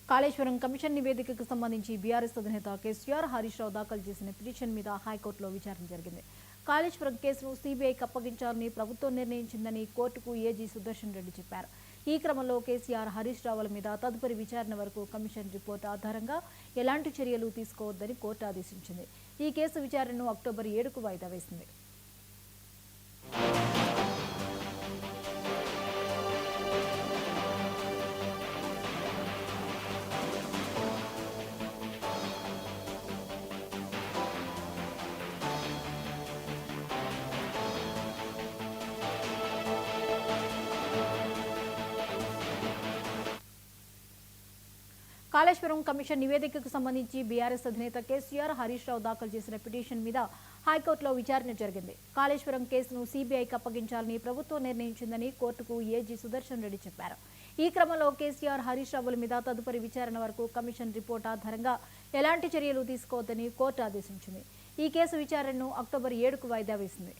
Kaleshwaram commission నివేదికకు సంబంధించి BRS అధినేత కేసీఆర్ హరీష్ రావు దాఖలు చేసిన పిటిషన్ మీద హైకోర్టులో విచారణ జరిగింది. కాళేశ్వరం కేసును సీబీఐకి అప్పగించాలని ప్రభుత్వం నిర్ణయించిందని కోర్టుకు ఏజీ సుదర్శన్ రెడ్డి చెప్పారు. ఈ క్రమంలో కేసీఆర్ హరీష్ రావుల మీద తదుపరి విచారణ వరకు కమిషన్ రిపోర్టు ఆధారంగా ఎలాంటి చర్యలు తీసుకోవద్దని కోర్టు ఆదేశించింది. ఈ కేసు విచారణను అక్టోబర్ 7కు వాయిదా వేసింది. కాళేశ్వరం కమిషన్ నివేదికకు సంబంధించి బీఆర్ఎస్ అధినేత కేసీఆర్ హరీష్ రావు దాఖలు చేసిన పిటిషన్ మీద హైకోర్టులో విచారణ జరిగింది. కాళేశ్వరం కేసును సీబీఐకి అప్పగించాలని ప్రభుత్వం నిర్ణయించిందని కోర్టుకు ఏజీ సుదర్శన్ రెడ్డి చెప్పారు. ఈ క్రమంలో కేసీఆర్ హరీష్ రావుల మీద తదుపరి విచారణ వరకు కమిషన్ రిపోర్టు ఆధారంగా ఎలాంటి చర్యలు తీసుకోవద్దని కోర్టు ఆదేశించింది. ఈ కేసు విచారణను అక్టోబర్ 7కు వాయిదా వేసింది.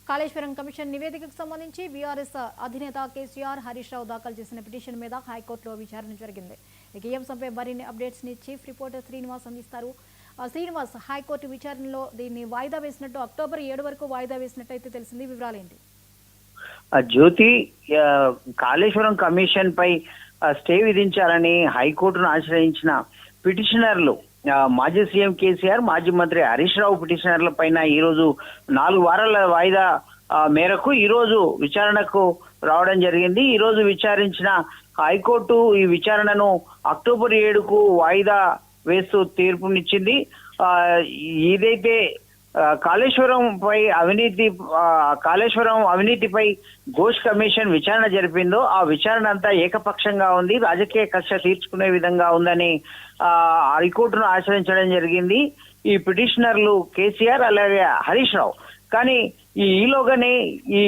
కాళేశ్వరం కమిషన్ నివేదికకు సంబంధించి బీఆర్ఎస్ అధినేత కేసీఆర్ హరీష్ రావు దాఖలు చేసిన పిటిషన్ మీద హైకోర్టులో విచారణ జరిగింది. ఈ అంశంపై మరిన్ని అప్డేట్స్ ని చీఫ్ రిపోర్టర్ శ్రీనివాస్ అందిస్తారు. శ్రీనివాస్, హైకోర్టు విచారణలో దీన్ని వాయిదా వేసినట్టు అక్టోబర్ 7 వరకు వాయిదా వేసినట్టు అయితే తెలిసింది. వివరాలేంటి? జ్యోతి, కాళేశ్వరం కమిషన్ పై స్టే విధించాలని హైకోర్టును ఆశ్రయించిన పిటిషనర్లు మాజీ సీఎం కేసీఆర్, మాజీ మంత్రి హరీష్ రావు పిటిషనర్ల పైన ఈ రోజు 4 వారాల వాయిదా మేరకు ఈ రోజు విచారణకు రావడం జరిగింది. ఈ రోజు విచారించిన హైకోర్టు ఈ విచారణను అక్టోబర్ 7కు వాయిదా వేస్తూ తీర్పునిచ్చింది. ఏదైతే కాళేశ్వరం అవినీతిపై ఘోష్ కమిషన్ విచారణ జరిపిందో ఆ విచారణ అంతా ఏకపక్షంగా ఉంది, రాజకీయ కక్ష తీర్చుకునే విధంగా ఉందని హైకోర్టును ఆశ్రయించడం జరిగింది ఈ పిటిషనర్లు కేసీఆర్ అలాగే హరీష్ రావు. కానీ ఈలోగానే ఈ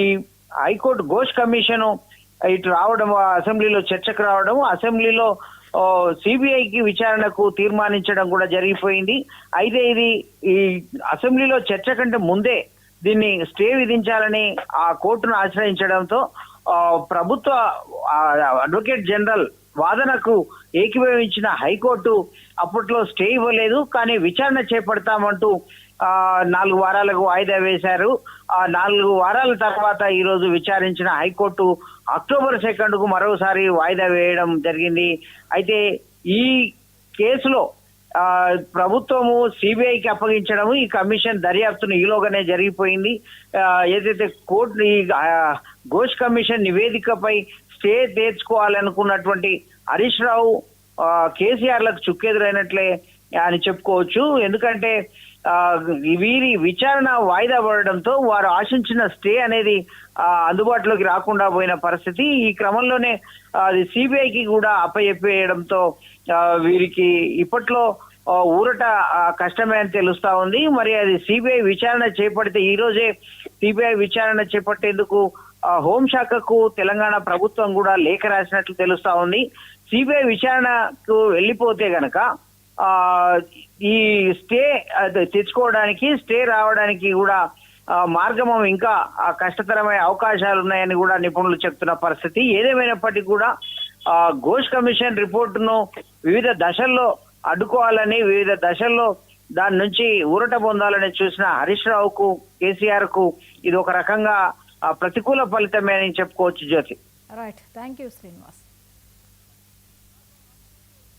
హైకోర్టు ఘోష్ కమిషన్ ఇటు రావడం, అసెంబ్లీలో చర్చకు రావడం, అసెంబ్లీలో సిబిఐకి విచారణకు తీర్మానించడం కూడా జరిగిపోయింది. అయితే ఇది ఈ అసెంబ్లీలో చర్చ కంటే ముందే దీన్ని స్టే విధించాలని ఆ కోర్టును ఆశ్రయించడంతో ప్రభుత్వ అడ్వకేట్ జనరల్ వాదనకు ఏకీభవించిన హైకోర్టు అప్పట్లో స్టే ఇవ్వలేదు, కానీ విచారణ చేపడతామంటూ 4 వారాలకు వాయిదా వేశారు. ఆ 4 వారాల తర్వాత ఈ రోజు విచారించిన హైకోర్టు అక్టోబర్ 2కు మరోసారి వాయిదా వేయడం జరిగింది. అయితే ఈ కేసులో ప్రభుత్వము సిబిఐకి అప్పగించడము, ఈ కమిషన్ దర్యాప్తును ఈలోగానే జరిగిపోయింది. ఏదైతే కోర్టు ఈ ఘోష్ కమిషన్ నివేదికపై స్టే తెచ్చుకోవాలనుకున్నటువంటి హరీష్ రావు కేసీఆర్లకు చుక్కెదురైనట్లే అని చెప్పుకోవచ్చు. ఎందుకంటే వీరి విచారణ వాయిదా పడడంతో వారు ఆశించిన స్టే అనేది అందుబాటులోకి రాకుండా పోయిన పరిస్థితి. ఈ క్రమంలోనే అది సిబిఐకి కూడా అప్పచెప్పేయడంతో వీరికి ఇప్పట్లో ఊరట కష్టమే అని తెలుస్తా ఉంది. మరి అది సిబిఐ విచారణ చేపడితే, ఈ రోజే సిబిఐ విచారణ చేపట్టేందుకు హోంశాఖకు తెలంగాణ ప్రభుత్వం కూడా లేఖ రాసినట్లు తెలుస్తా ఉంది. సిబిఐ విచారణకు వెళ్ళిపోతే గనక ఈ స్టే తెచ్చుకోవడానికి, స్టే రావడానికి కూడా మార్గం ఇంకా కష్టతరమైన అవకాశాలు ఉన్నాయని కూడా నిపుణులు చెప్తున్న పరిస్థితి. ఏదేమైనప్పటికీ కూడా ఘోష్ కమిషన్ రిపోర్టును వివిధ దశల్లో అడ్డుకోవాలని, వివిధ దశల్లో దాని నుంచి ఊరట పొందాలని చూసిన హరీష్ రావుకు, కేసీఆర్ కు ఇది ఒక రకంగా ప్రతికూల ఫలితమే అని చెప్పుకోవచ్చు. జ్యోతి, రైట్, థ్యాంక్ యూ శ్రీనివాస్.